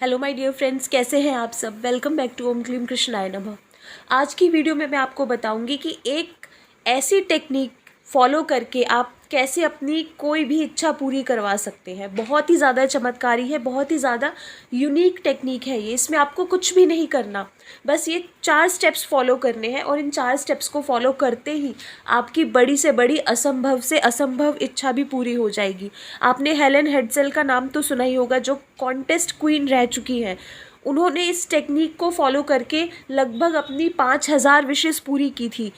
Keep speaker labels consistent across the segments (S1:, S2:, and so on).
S1: Hello my dear friends, कैसे हैं आप सब। वेलकम बैक टू ओम क्लीम कृष्णाय नमः। आज की वीडियो में मैं आपको बताऊंगी कि एक ऐसी टेक्निक फॉलो करके आप कैसे अपनी कोई भी इच्छा पूरी करवा सकते हैं। बहुत ही ज़्यादा चमत्कारी है, बहुत ही ज़्यादा यूनिक टेक्निक है ये। इसमें आपको कुछ भी नहीं करना, बस ये 4 स्टेप्स फॉलो करने हैं और इन 4 स्टेप्स को फॉलो करते ही आपकी बड़ी से बड़ी असंभव से असंभव इच्छा भी पूरी हो जाएगी। आपने हेलेन हेड्सेल का नाम तो सुना ही होगा, जो कॉन्टेस्ट क्वीन रह चुकी हैं। उन्होंने इस टेक्निक को फॉलो करके लगभग अपनी 5000 विशेस पूरी की थी।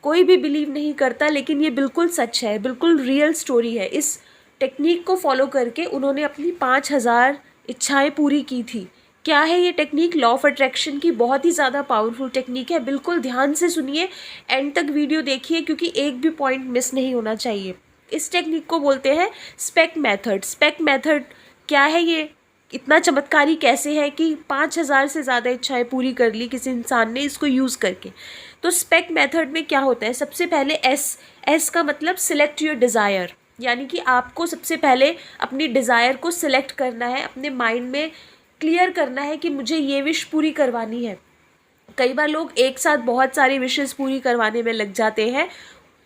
S1: कोई भी बिलीव नहीं करता, लेकिन ये बिल्कुल सच है, बिल्कुल रियल स्टोरी है। इस टेक्निक को फॉलो करके उन्होंने अपनी 5000 इच्छाएं पूरी की थी। क्या है ये टेक्निक? लॉ ऑफ अट्रैक्शन की बहुत ही ज़्यादा पावरफुल टेक्निक है। बिल्कुल ध्यान से सुनिए, एंड तक वीडियो देखिए, क्योंकि एक भी पॉइंट मिस नहीं होना चाहिए। इस टेक्निक को बोलते हैं स्पेक मेथड। स्पेक मेथड क्या है? ये इतना चमत्कारी कैसे है कि 5000 से ज़्यादा इच्छाएं पूरी कर ली किसी इंसान ने इसको यूज़ करके। तो स्पेक मेथड में क्या होता है? सबसे पहले एस का मतलब सिलेक्ट योर डिज़ायर, यानी कि आपको सबसे पहले अपनी डिज़ायर को सिलेक्ट करना है, अपने माइंड में क्लियर करना है कि मुझे ये विश पूरी करवानी है। कई बार लोग एक साथ बहुत सारी विशेस पूरी करवाने में लग जाते हैं,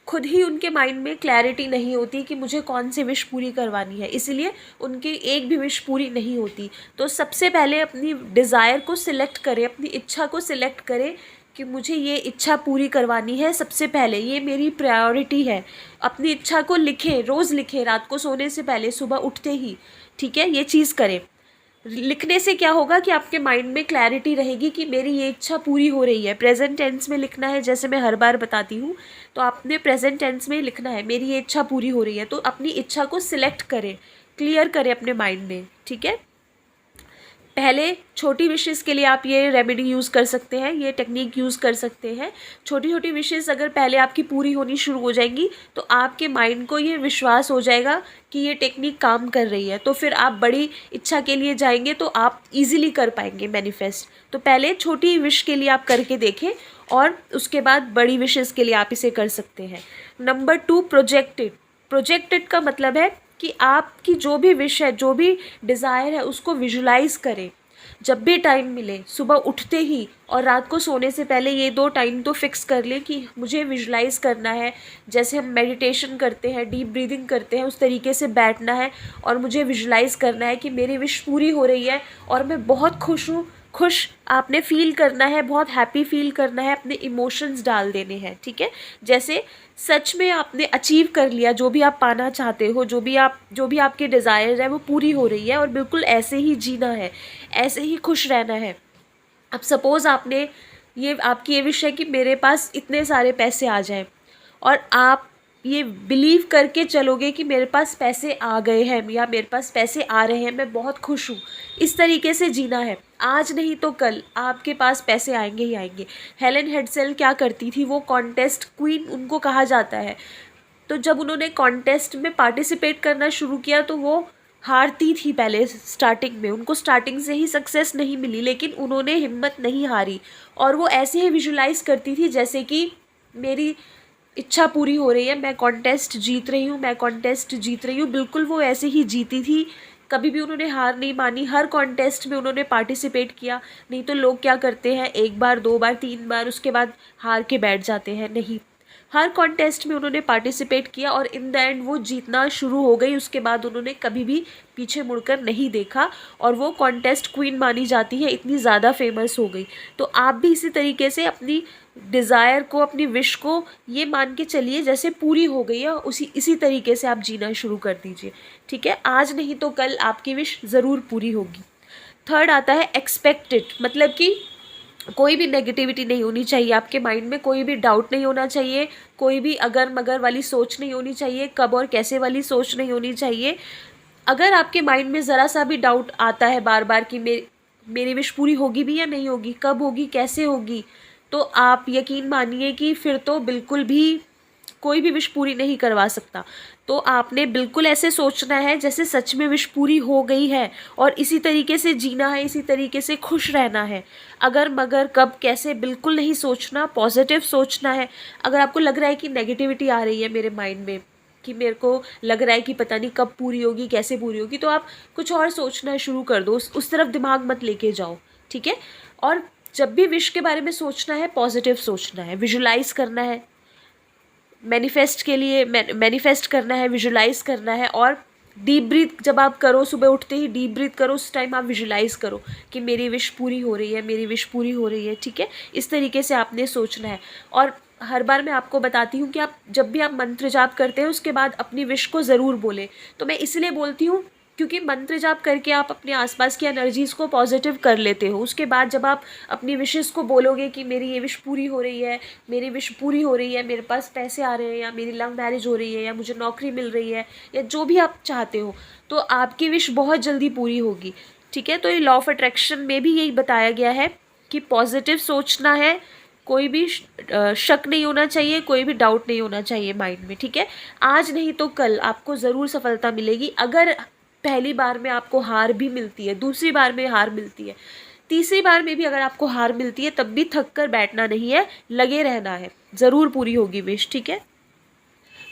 S1: खुद ही उनके माइंड में क्लैरिटी नहीं होती कि मुझे कौन सी विश पूरी करवानी है, इसलिए उनकी एक भी विश पूरी नहीं होती। तो सबसे पहले अपनी डिज़ायर को सिलेक्ट करें, अपनी इच्छा को सिलेक्ट करें कि मुझे ये इच्छा पूरी करवानी है। सबसे पहले ये मेरी प्रायोरिटी है। अपनी इच्छा को लिखें, रोज़ लिखें, रात को सोने से पहले, सुबह उठते ही। ठीक है, ये चीज़ करें। लिखने से क्या होगा कि आपके माइंड में क्लैरिटी रहेगी कि मेरी ये इच्छा पूरी हो रही है। प्रेजेंट टेंस में लिखना है, जैसे मैं हर बार बताती हूँ, तो आपने प्रेजेंट टेंस में लिखना है मेरी ये इच्छा पूरी हो रही है। तो अपनी इच्छा को सिलेक्ट करें, क्लियर करें अपने माइंड में। ठीक है, पहले छोटी विशेस के लिए आप ये रेमेडी यूज़ कर सकते हैं, ये टेक्निक यूज़ कर सकते हैं। छोटी छोटी विशेस अगर पहले आपकी पूरी होनी शुरू हो जाएंगी तो आपके माइंड को ये विश्वास हो जाएगा कि ये टेक्निक काम कर रही है। तो फिर आप बड़ी इच्छा के लिए जाएंगे तो आप इजीली कर पाएंगे मैनिफेस्ट। तो पहले छोटी विश के लिए आप करके देखें और उसके बाद बड़ी विशेस के लिए आप इसे कर सकते हैं। Number 2, projected. प्रोजेक्टेड का मतलब है कि आपकी जो भी विश है, जो भी डिज़ायर है, उसको विजुलाइज़ करें। जब भी टाइम मिले, सुबह उठते ही और रात को सोने से पहले, ये 2 टाइम तो फिक्स कर लें कि मुझे विजुलाइज़ करना है। जैसे हम मेडिटेशन करते हैं, डीप ब्रीदिंग करते हैं, उस तरीके से बैठना है और मुझे विजुलाइज़ करना है कि मेरी विश पूरी हो रही है और मैं बहुत खुश हूँ। खुश आपने फील करना है, बहुत हैप्पी फील करना है, अपने इमोशंस डाल देने हैं। ठीक है, जैसे सच में आपने अचीव कर लिया, जो भी आप पाना चाहते हो, जो भी आपके डिज़ायर है वो पूरी हो रही है, और बिल्कुल ऐसे ही जीना है, ऐसे ही खुश रहना है। अब सपोज़ आपकी ये विश है कि मेरे पास इतने सारे पैसे आ जाएं, और आप ये बिलीव करके चलोगे कि मेरे पास पैसे आ गए हैं या मेरे पास पैसे आ रहे हैं, मैं बहुत खुश हूँ। इस तरीके से जीना है। आज नहीं तो कल आपके पास पैसे आएंगे ही आएंगे। हेलेन हेड्सेल क्या करती थी? वो कॉन्टेस्ट क्वीन उनको कहा जाता है। तो जब उन्होंने कॉन्टेस्ट में पार्टिसिपेट करना शुरू किया तो वो हारती थी पहले स्टार्टिंग में, उनको स्टार्टिंग से ही सक्सेस नहीं मिली, लेकिन उन्होंने हिम्मत नहीं हारी और वो ऐसे ही विजुलाइज़ करती थी जैसे कि मेरी इच्छा पूरी हो रही है, मैं कॉन्टेस्ट जीत रही हूँ, मैं कॉन्टेस्ट जीत रही हूँ। बिल्कुल वो ऐसे ही जीती थी, कभी भी उन्होंने हार नहीं मानी। हर कॉन्टेस्ट में उन्होंने पार्टिसिपेट किया। नहीं तो लोग क्या करते हैं, 1 बार 2 बार 3 बार, उसके बाद हार के बैठ जाते हैं। नहीं, हर कॉन्टेस्ट में उन्होंने पार्टिसिपेट किया और इन द एंड वो जीतना शुरू हो गई। उसके बाद उन्होंने कभी भी पीछे मुड़कर नहीं देखा और वो कॉन्टेस्ट क्वीन मानी जाती है, इतनी ज़्यादा फेमस हो गई। तो आप भी इसी तरीके से अपनी डिज़ायर को, अपनी विश को ये मान के चलिए जैसे पूरी हो गई है, इसी तरीके से आप जीना शुरू कर दीजिए। ठीक है, आज नहीं तो कल आपकी विश ज़रूर पूरी होगी। थर्ड आता है एक्सपेक्टेड, मतलब कि कोई भी नेगेटिविटी नहीं होनी चाहिए आपके माइंड में, कोई भी डाउट नहीं होना चाहिए, कोई भी अगर मगर वाली सोच नहीं होनी चाहिए, कब और कैसे वाली सोच नहीं होनी चाहिए। अगर आपके माइंड में ज़रा सा भी डाउट आता है बार बार कि मेरी विश पूरी होगी भी या नहीं होगी, कब होगी, कैसे होगी, तो आप यकीन मानिए कि फिर तो बिल्कुल भी कोई भी विश पूरी नहीं करवा सकता। तो आपने बिल्कुल ऐसे सोचना है जैसे सच में विश पूरी हो गई है, और इसी तरीके से जीना है, इसी तरीके से खुश रहना है। अगर मगर कब कैसे बिल्कुल नहीं सोचना, पॉजिटिव सोचना है। अगर आपको लग रहा है कि नेगेटिविटी आ रही है मेरे माइंड में कि मेरे को लग रहा है कि पता नहीं कब पूरी होगी, कैसे पूरी होगी, तो आप कुछ और सोचना शुरू कर दो, उस तरफ दिमाग मत लेके जाओ, ठीक है। और जब भी विश के बारे में सोचना है, पॉजिटिव सोचना है, विजुलाइज करना है, मैनिफेस्ट के लिए मैनिफेस्ट करना है, विजुलाइज करना है। और डीप ब्रीथ जब आप करो, सुबह उठते ही डीप ब्रीथ करो, उस टाइम आप विजुलाइज करो कि मेरी विश पूरी हो रही है, मेरी विश पूरी हो रही है, ठीक है। इस तरीके से आपने सोचना है। और हर बार मैं आपको बताती हूँ कि आप जब भी आप मंत्र जाप करते हैं उसके बाद अपनी विश को ज़रूर बोलें। तो मैं इसलिए बोलती हूँ क्योंकि मंत्र जाप करके आप अपने आसपास की एनर्जीज़ को पॉजिटिव कर लेते हो। उसके बाद जब आप अपनी विशेस को बोलोगे कि मेरी ये विश पूरी हो रही है, मेरी विश पूरी हो रही है, मेरे पास पैसे आ रहे हैं, या मेरी लव मैरिज हो रही है, या मुझे नौकरी मिल रही है, या जो भी आप चाहते हो, तो आपकी विश बहुत जल्दी पूरी होगी, ठीक है। तो ये लॉ ऑफ अट्रैक्शन में भी यही बताया गया है कि पॉजिटिव सोचना है, कोई भी शक नहीं होना चाहिए, कोई भी डाउट नहीं होना चाहिए माइंड में, ठीक है। आज नहीं तो कल आपको ज़रूर सफलता मिलेगी। अगर पहली बार में आपको हार भी मिलती है, दूसरी बार में हार मिलती है, तीसरी बार में भी अगर आपको हार मिलती है, तब भी थक कर बैठना नहीं है, लगे रहना है, ज़रूर पूरी होगी विश, ठीक है।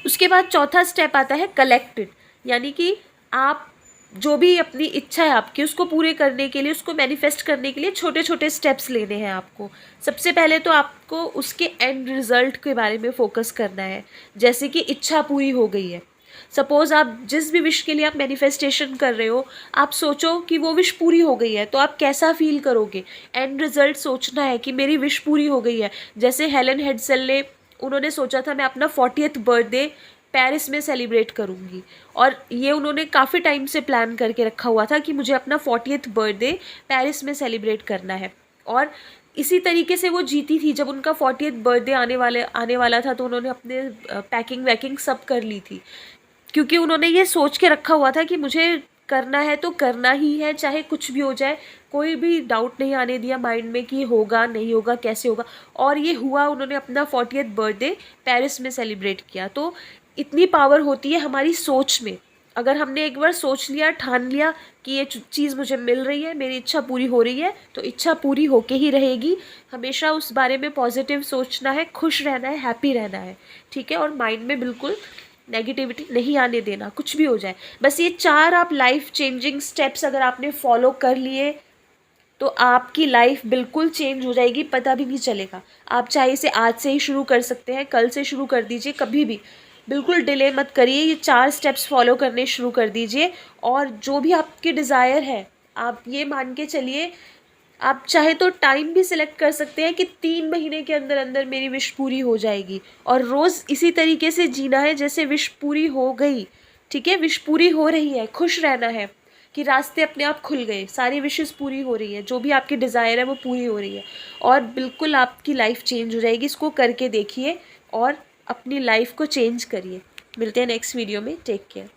S1: उसके बाद चौथा स्टेप आता है कलेक्टेड, यानी कि आप जो भी अपनी इच्छा है आपकी, उसको पूरे करने के लिए, उसको मैनिफेस्ट करने के लिए छोटे छोटे स्टेप्स लेने हैं आपको। सबसे पहले तो आपको उसके एंड रिजल्ट के बारे में फोकस करना है। जैसे कि इच्छा पूरी हो गई है, सपोज़ आप जिस भी विश के लिए आप मैनिफेस्टेशन कर रहे हो, आप सोचो कि वो विश पूरी हो गई है, तो आप कैसा फील करोगे। एंड रिजल्ट सोचना है कि मेरी विश पूरी हो गई है। जैसे हेलन हेड्सल ने, उन्होंने सोचा था मैं अपना 40th बर्थडे पेरिस में सेलिब्रेट करूँगी, और ये उन्होंने काफ़ी टाइम से प्लान करके रखा हुआ था कि मुझे अपना 40th बर्थडे पेरिस में सेलिब्रेट करना है। और इसी तरीके से वो जीती थी। जब उनका 40th बर्थडे आने वाला था, तो उन्होंने अपने पैकिंग वैकिंग सब कर ली थी, क्योंकि उन्होंने ये सोच के रखा हुआ था कि मुझे करना है तो करना ही है, चाहे कुछ भी हो जाए। कोई भी डाउट नहीं आने दिया माइंड में कि होगा नहीं होगा, कैसे होगा। और ये हुआ, उन्होंने अपना 40th बर्थडे पेरिस में सेलिब्रेट किया। तो इतनी पावर होती है हमारी सोच में। अगर हमने एक बार सोच लिया, ठान लिया कि ये चीज़ मुझे मिल रही है, मेरी इच्छा पूरी हो रही है, तो इच्छा पूरी होके ही रहेगी। हमेशा उस बारे में पॉजिटिव सोचना है, खुश रहना है, हैप्पी रहना है, ठीक है। और माइंड में बिल्कुल नेगेटिविटी नहीं आने देना, कुछ भी हो जाए। बस ये 4 आप लाइफ चेंजिंग स्टेप्स अगर आपने फॉलो कर लिए, तो आपकी लाइफ बिल्कुल चेंज हो जाएगी, पता भी नहीं चलेगा। आप चाहे इसे आज से ही शुरू कर सकते हैं, कल से शुरू कर दीजिए, कभी भी बिल्कुल डिले मत करिए। ये 4 स्टेप्स फॉलो करने शुरू कर दीजिए, और जो भी आपके डिज़ायर है, आप ये मान के चलिए, आप चाहे तो टाइम भी सिलेक्ट कर सकते हैं कि 3 महीने के अंदर अंदर मेरी विश पूरी हो जाएगी। और रोज़ इसी तरीके से जीना है जैसे विश पूरी हो गई, ठीक है। विश पूरी हो रही है, खुश रहना है कि रास्ते अपने आप खुल गए, सारी विशेस पूरी हो रही है, जो भी आपकी डिज़ायर है वो पूरी हो रही है, और बिल्कुल आपकी लाइफ चेंज हो जाएगी। इसको करके देखिए और अपनी लाइफ को चेंज करिए। मिलते हैं नेक्स्ट वीडियो में। Take care.